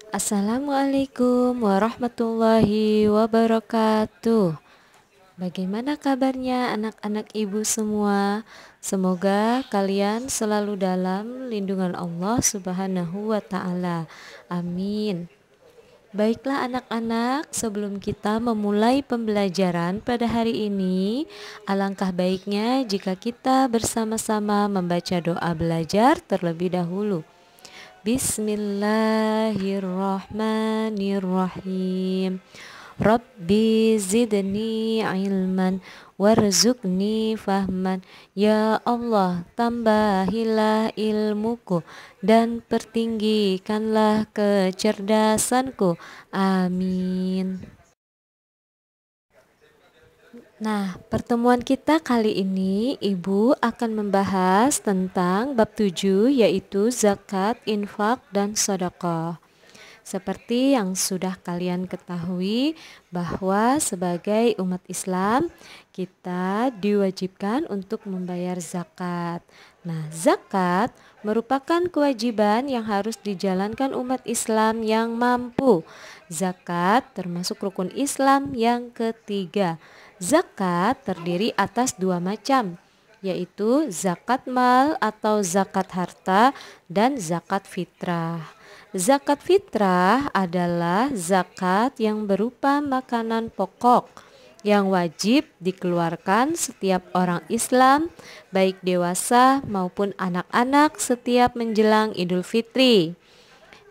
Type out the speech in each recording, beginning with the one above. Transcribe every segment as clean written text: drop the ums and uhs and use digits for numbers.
Assalamualaikum warahmatullahi wabarakatuh. Bagaimana kabarnya anak-anak ibu semua? Semoga kalian selalu dalam lindungan Allah Subhanahu wa Ta'ala. Amin. Baiklah anak-anak, sebelum kita memulai pembelajaran pada hari ini, alangkah baiknya jika kita bersama-sama membaca doa belajar terlebih dahulu. Bismillahirrahmanirrahim. Rabbi zidni ilman warzuqni fahman. Ya Allah, tambahilah ilmuku dan pertinggikanlah kecerdasanku. Amin. Nah, pertemuan kita kali ini Ibu akan membahas tentang bab 7, yaitu zakat, infak, dan sedekah. Seperti yang sudah kalian ketahui bahwa sebagai umat Islam kita diwajibkan untuk membayar zakat. Nah, zakat merupakan kewajiban yang harus dijalankan umat Islam yang mampu. Zakat termasuk rukun Islam yang ketiga. Zakat terdiri atas dua macam, yaitu zakat mal atau zakat harta dan zakat fitrah. Zakat fitrah adalah zakat yang berupa makanan pokok yang wajib dikeluarkan setiap orang Islam, baik dewasa maupun anak-anak setiap menjelang Idul Fitri.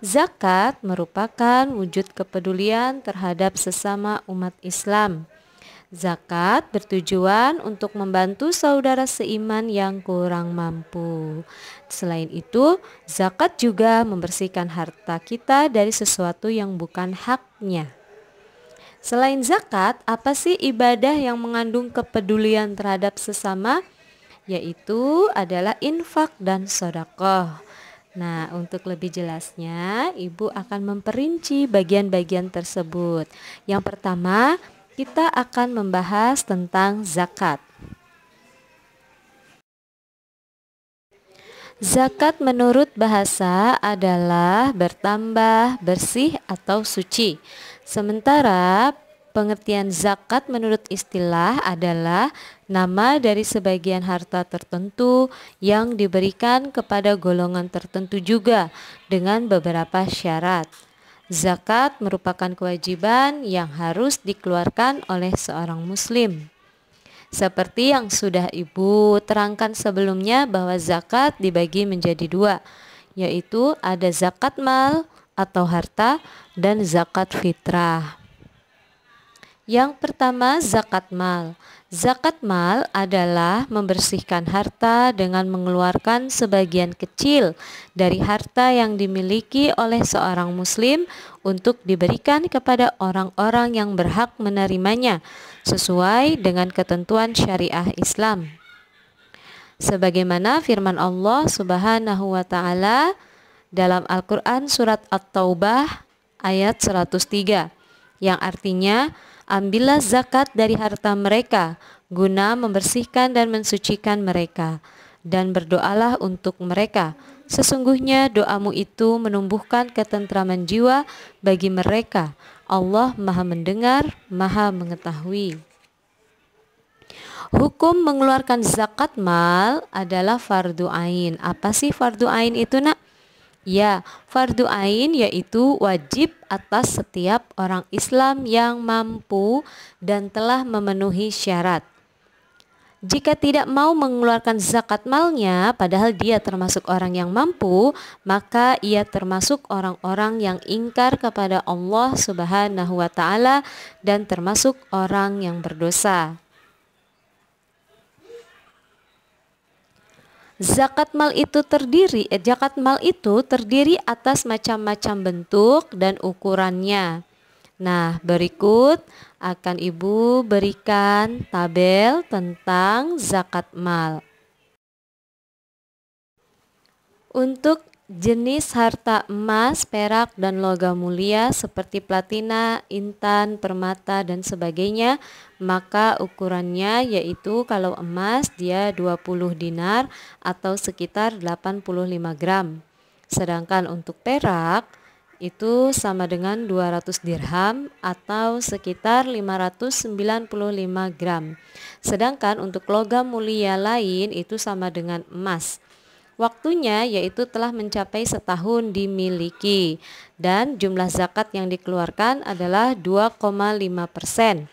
Zakat merupakan wujud kepedulian terhadap sesama umat Islam. Zakat bertujuan untuk membantu saudara seiman yang kurang mampu. Selain itu, zakat juga membersihkan harta kita dari sesuatu yang bukan haknya. Selain zakat, apa sih ibadah yang mengandung kepedulian terhadap sesama? Yaitu adalah infak dan sedekah. Nah, untuk lebih jelasnya, Ibu akan memperinci bagian-bagian tersebut. Yang pertama, kita akan membahas tentang zakat. Zakat menurut bahasa adalah bertambah, bersih, atau suci. Sementara pengertian zakat menurut istilah adalah nama dari sebagian harta tertentu yang diberikan kepada golongan tertentu juga dengan beberapa syarat. Zakat merupakan kewajiban yang harus dikeluarkan oleh seorang muslim. Seperti yang sudah Ibu terangkan sebelumnya bahwa zakat dibagi menjadi dua, yaitu ada zakat mal atau harta dan zakat fitrah. Yang pertama, zakat mal. Zakat mal adalah membersihkan harta dengan mengeluarkan sebagian kecil dari harta yang dimiliki oleh seorang muslim untuk diberikan kepada orang-orang yang berhak menerimanya sesuai dengan ketentuan syariah Islam. Sebagaimana firman Allah Subhanahu wa Ta'ala dalam Al-Quran surat At-Taubah ayat 103, yang artinya, ambillah zakat dari harta mereka guna membersihkan dan mensucikan mereka, dan berdoalah untuk mereka. Sesungguhnya doamu itu menumbuhkan ketentraman jiwa bagi mereka. Allah Maha Mendengar, Maha Mengetahui. Hukum mengeluarkan zakat mal adalah fardu ain. Apa sih fardu ain itu, Nak? Ya, fardu ain yaitu wajib atas setiap orang Islam yang mampu dan telah memenuhi syarat. Jika tidak mau mengeluarkan zakat malnya padahal dia termasuk orang yang mampu, maka ia termasuk orang-orang yang ingkar kepada Allah Subhanahu wa Ta'ala dan termasuk orang yang berdosa. Zakat mal itu terdiri atas macam-macam bentuk dan ukurannya. Nah, berikut akan Ibu berikan tabel tentang zakat mal. Untuk jenis harta emas, perak, dan logam mulia seperti platina, intan, permata, dan sebagainya, maka ukurannya yaitu kalau emas dia 20 dinar atau sekitar 85 gram. Sedangkan untuk perak itu sama dengan 200 dirham atau sekitar 595 gram. Sedangkan untuk logam mulia lain itu sama dengan emas. Waktunya yaitu telah mencapai setahun dimiliki dan jumlah zakat yang dikeluarkan adalah 2,5%.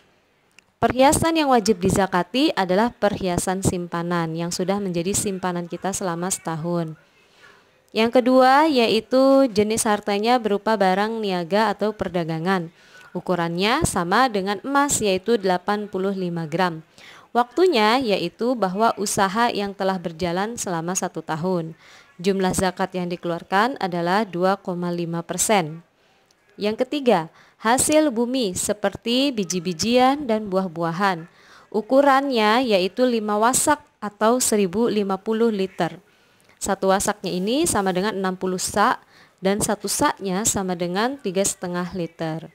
Perhiasan yang wajib dizakati adalah perhiasan simpanan yang sudah menjadi simpanan kita selama setahun. Yang kedua yaitu jenis hartanya berupa barang niaga atau perdagangan. Ukurannya sama dengan emas yaitu 85 gram. Waktunya yaitu bahwa usaha yang telah berjalan selama 1 tahun. Jumlah zakat yang dikeluarkan adalah 2,5%. Yang ketiga, hasil bumi seperti biji-bijian dan buah-buahan. Ukurannya yaitu 5 wasak atau 1050 liter. Satu wasaknya ini sama dengan 60 sak dan satu saknya sama dengan 3,5 liter.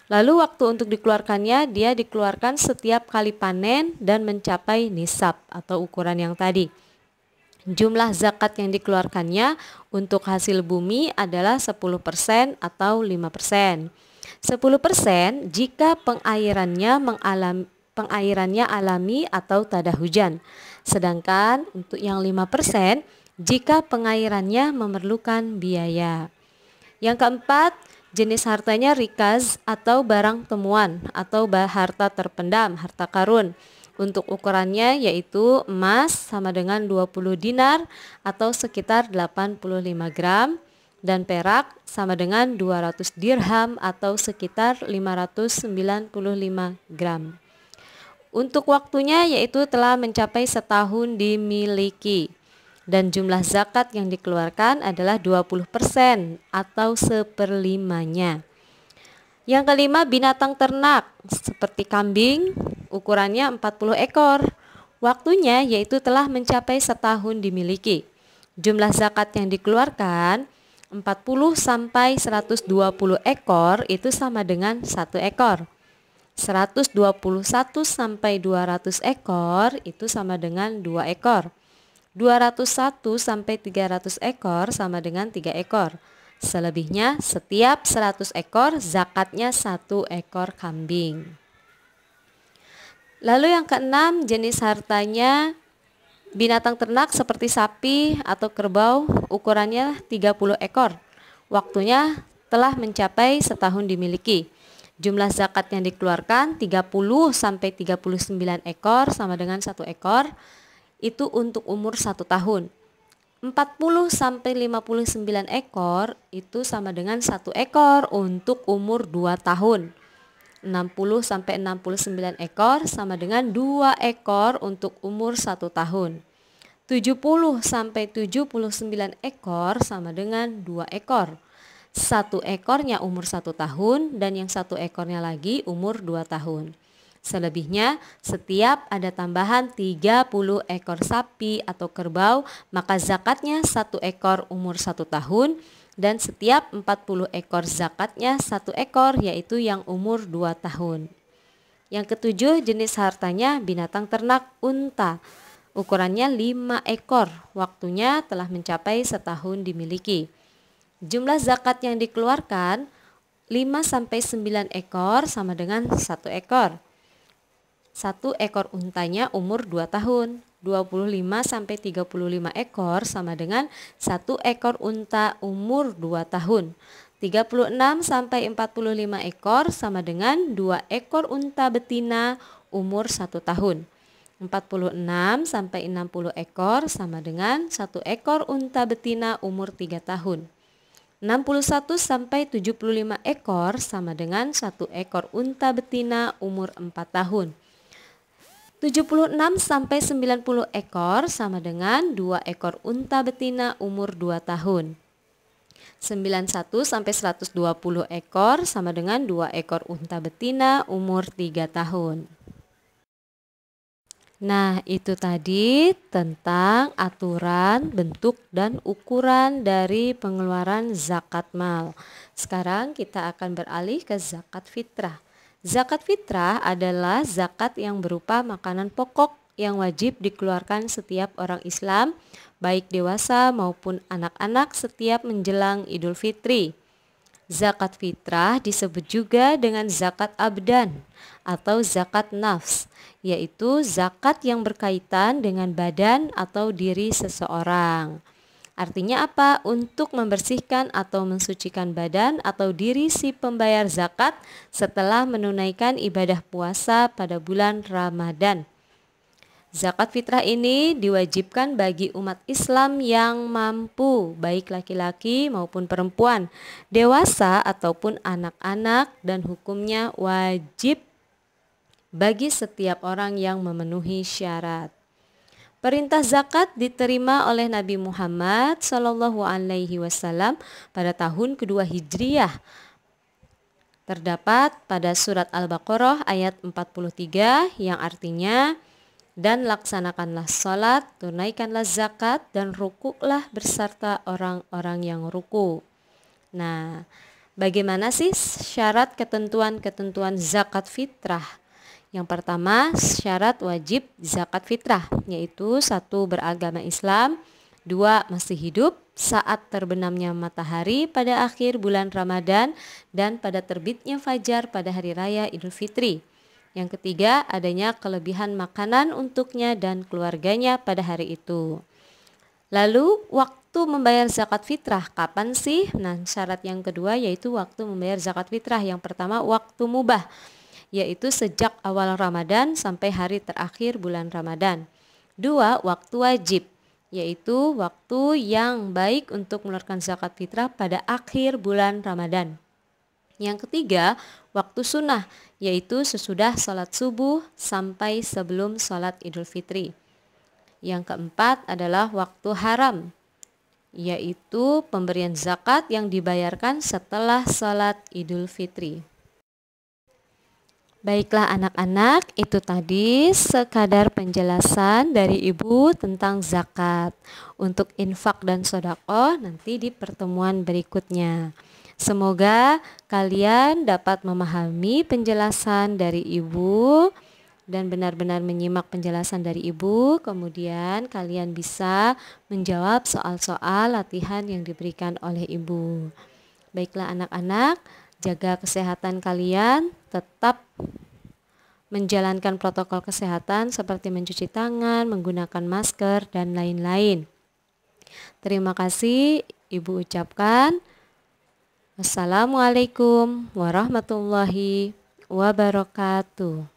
Lalu waktu untuk dikeluarkannya dia dikeluarkan setiap kali panen dan mencapai nisab atau ukuran yang tadi. Jumlah zakat yang dikeluarkannya untuk hasil bumi adalah 10% atau 5%. 10% jika pengairannya alami atau tada hujan. Sedangkan untuk yang 5% jika pengairannya memerlukan biaya. Yang keempat, jenis hartanya rikaz atau barang temuan atau harta terpendam, harta karun. Untuk ukurannya yaitu emas sama dengan 20 dinar atau sekitar 85 gram dan perak sama dengan 200 dirham atau sekitar 595 gram. Untuk waktunya yaitu telah mencapai setahun dimiliki dan jumlah zakat yang dikeluarkan adalah 20% atau 1/5-nya. Yang kelima, binatang ternak seperti kambing, ukurannya 40 ekor. Waktunya yaitu telah mencapai setahun dimiliki. Jumlah zakat yang dikeluarkan 40 sampai 120 ekor itu sama dengan 1 ekor. 121 sampai 200 ekor itu sama dengan 2 ekor. 201 sampai 300 ekor sama dengan 3 ekor. Selebihnya setiap 100 ekor zakatnya 1 ekor kambing. Lalu yang keenam, jenis hartanya binatang ternak seperti sapi atau kerbau, ukurannya 30 ekor. Waktunya telah mencapai setahun dimiliki. Jumlah zakat yang dikeluarkan 30 sampai 39 ekor sama dengan 1 ekor. Itu untuk umur 1 tahun. 40 sampai 59 ekor itu sama dengan 1 ekor untuk umur 2 tahun. 60 sampai 69 ekor sama dengan 2 ekor untuk umur 1 tahun. 70 sampai 79 ekor sama dengan 2 ekor. 1 ekornya umur 1 tahun dan yang 1 ekornya lagi umur 2 tahun. Selebihnya, setiap ada tambahan 30 ekor sapi atau kerbau, maka zakatnya 1 ekor umur 1 tahun, dan setiap 40 ekor zakatnya 1 ekor, yaitu yang umur 2 tahun. Yang ketujuh, jenis hartanya binatang ternak unta. Ukurannya 5 ekor, waktunya telah mencapai setahun dimiliki. Jumlah zakat yang dikeluarkan 5 sampai 9 ekor sama dengan 1 ekor. 1 ekor untanya umur 2 tahun. 25 sampai 35 ekor sama dengan 1 ekor unta umur 2 tahun. 36 sampai 45 ekor sama dengan 2 ekor unta betina umur 1 tahun. 46 sampai 60 ekor sama dengan 1 ekor unta betina umur 3 tahun. 61 sampai 75 ekor sama dengan 1 ekor unta betina umur 4 tahun. 76 sampai 90 ekor sama dengan 2 ekor unta betina umur 2 tahun. 91 sampai 120 ekor sama dengan 2 ekor unta betina umur 3 tahun. Nah, itu tadi tentang aturan, bentuk, dan ukuran dari pengeluaran zakat mal. Sekarang kita akan beralih ke zakat fitrah. Zakat fitrah adalah zakat yang berupa makanan pokok yang wajib dikeluarkan setiap orang Islam, baik dewasa maupun anak-anak setiap menjelang Idul Fitri. Zakat fitrah disebut juga dengan zakat abdan atau zakat nafs, yaitu zakat yang berkaitan dengan badan atau diri seseorang. Artinya apa? Untuk membersihkan atau mensucikan badan atau diri si pembayar zakat setelah menunaikan ibadah puasa pada bulan Ramadan. Zakat fitrah ini diwajibkan bagi umat Islam yang mampu, baik laki-laki maupun perempuan, dewasa ataupun anak-anak, dan hukumnya wajib bagi setiap orang yang memenuhi syarat. Perintah zakat diterima oleh Nabi Muhammad SAW pada tahun kedua Hijriah. Terdapat pada surat Al-Baqarah ayat 43 yang artinya, dan laksanakanlah salat, tunaikanlah zakat, dan rukuklah berserta orang-orang yang ruku. Nah, bagaimana sih syarat ketentuan-ketentuan zakat fitrah? Yang pertama, syarat wajib zakat fitrah, yaitu 1. Beragama Islam, 2. Masih hidup saat terbenamnya matahari pada akhir bulan Ramadan dan pada terbitnya fajar pada hari raya Idul Fitri. Yang ketiga, adanya kelebihan makanan untuknya dan keluarganya pada hari itu. Lalu, waktu membayar zakat fitrah kapan sih? Nah, syarat yang kedua yaitu waktu membayar zakat fitrah. Yang pertama, waktu mubah, yaitu sejak awal Ramadan sampai hari terakhir bulan Ramadan. 2. Waktu wajib, yaitu waktu yang baik untuk mengeluarkan zakat fitrah pada akhir bulan Ramadan. Yang ketiga, waktu sunnah, yaitu sesudah sholat subuh sampai sebelum sholat Idul Fitri. Yang keempat adalah waktu haram, yaitu pemberian zakat yang dibayarkan setelah sholat Idul Fitri. Baiklah anak-anak, itu tadi sekadar penjelasan dari Ibu tentang zakat. Untuk infak dan sedekah nanti di pertemuan berikutnya. Semoga kalian dapat memahami penjelasan dari Ibu dan benar-benar menyimak penjelasan dari Ibu. Kemudian kalian bisa menjawab soal-soal latihan yang diberikan oleh Ibu. Baiklah anak-anak, jaga kesehatan kalian, tetap menjalankan protokol kesehatan seperti mencuci tangan, menggunakan masker, dan lain-lain. Terima kasih Ibu ucapkan. Wassalamualaikum warahmatullahi wabarakatuh.